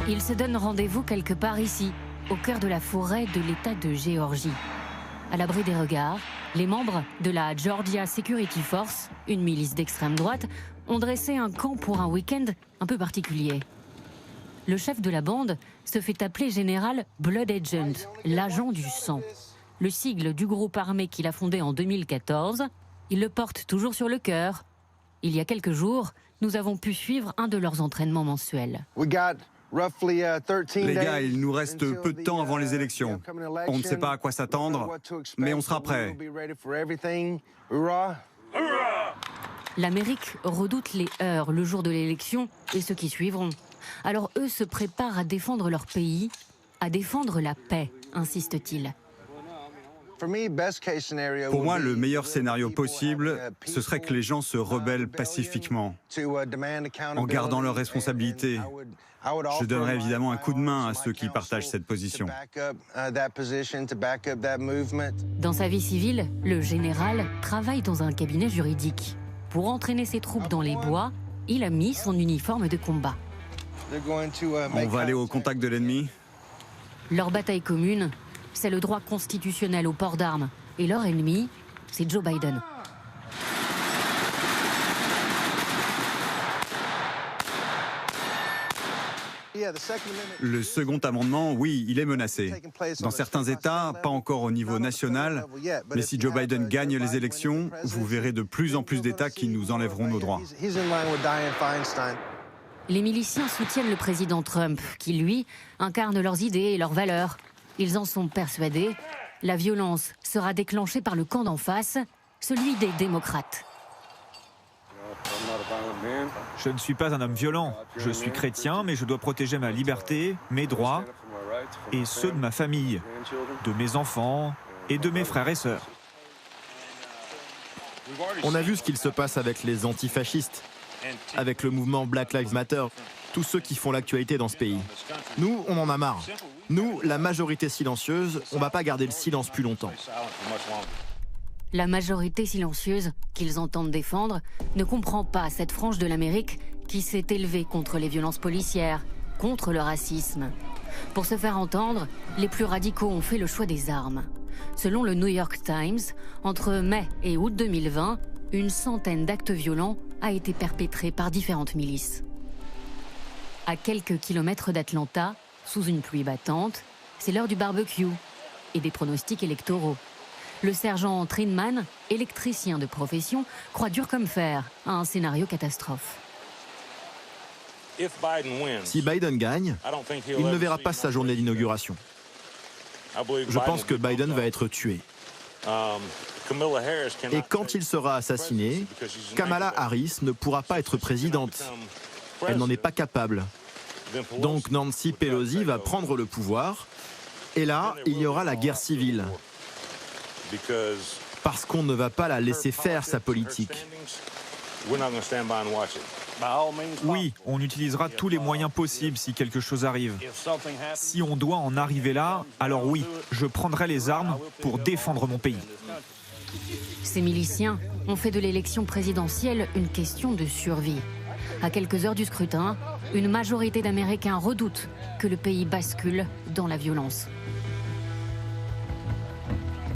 Ils se donnent rendez-vous quelque part ici, au cœur de la forêt de l'État de Géorgie. À l'abri des regards, les membres de la Georgia Security Force, une milice d'extrême droite, ont dressé un camp pour un week-end un peu particulier. Le chef de la bande se fait appeler général Blood Agent, l'agent du sang. Le sigle du groupe armé qu'il a fondé en 2014, il le porte toujours sur le cœur. Il y a quelques jours, nous avons pu suivre un de leurs entraînements mensuels. Les gars, il nous reste peu de temps avant les élections. On ne sait pas à quoi s'attendre, mais on sera prêts. L'Amérique redoute les heurts le jour de l'élection et ceux qui suivront. Alors eux se préparent à défendre leur pays, à défendre la paix, insiste-t-il. Pour moi, le meilleur scénario possible, ce serait que les gens se rebellent pacifiquement, en gardant leurs responsabilités. Je donnerais évidemment un coup de main à ceux qui partagent cette position. Dans sa vie civile, le général travaille dans un cabinet juridique. Pour entraîner ses troupes dans les bois, il a mis son uniforme de combat. On va aller au contact de l'ennemi. Leur bataille commune, c'est le droit constitutionnel au port d'armes. Et leur ennemi, c'est Joe Biden. Le second amendement, oui, il est menacé. Dans certains États, pas encore au niveau national, mais si Joe Biden gagne les élections, vous verrez de plus en plus d'États qui nous enlèveront nos droits. Les miliciens soutiennent le président Trump, qui, lui, incarne leurs idées et leurs valeurs. Ils en sont persuadés. La violence sera déclenchée par le camp d'en face, celui des démocrates. Je ne suis pas un homme violent. Je suis chrétien, mais je dois protéger ma liberté, mes droits et ceux de ma famille, de mes enfants et de mes frères et sœurs. On a vu ce qu'il se passe avec les antifascistes, avec le mouvement Black Lives Matter, tous ceux qui font l'actualité dans ce pays. Nous, on en a marre. Nous, la majorité silencieuse, on ne va pas garder le silence plus longtemps. La majorité silencieuse, qu'ils entendent défendre, ne comprend pas cette frange de l'Amérique qui s'est élevée contre les violences policières, contre le racisme. Pour se faire entendre, les plus radicaux ont fait le choix des armes. Selon le New York Times, entre mai et août 2020, une centaine d'actes violents a été perpétrés par différentes milices. À quelques kilomètres d'Atlanta, sous une pluie battante, c'est l'heure du barbecue et des pronostics électoraux. Le sergent Trinman, électricien de profession, croit dur comme fer à un scénario catastrophe. Si Biden gagne, il ne verra pas sa journée d'inauguration. Je pense que Biden va être tué. Et quand il sera assassiné, Kamala Harris ne pourra pas être présidente. Elle n'en est pas capable. Donc Nancy Pelosi va prendre le pouvoir, et là, il y aura la guerre civile. Parce qu'on ne va pas la laisser faire sa politique. Oui, on utilisera tous les moyens possibles si quelque chose arrive. Si on doit en arriver là, alors oui, je prendrai les armes pour défendre mon pays. Ces miliciens ont fait de l'élection présidentielle une question de survie. À quelques heures du scrutin, une majorité d'Américains redoutent que le pays bascule dans la violence.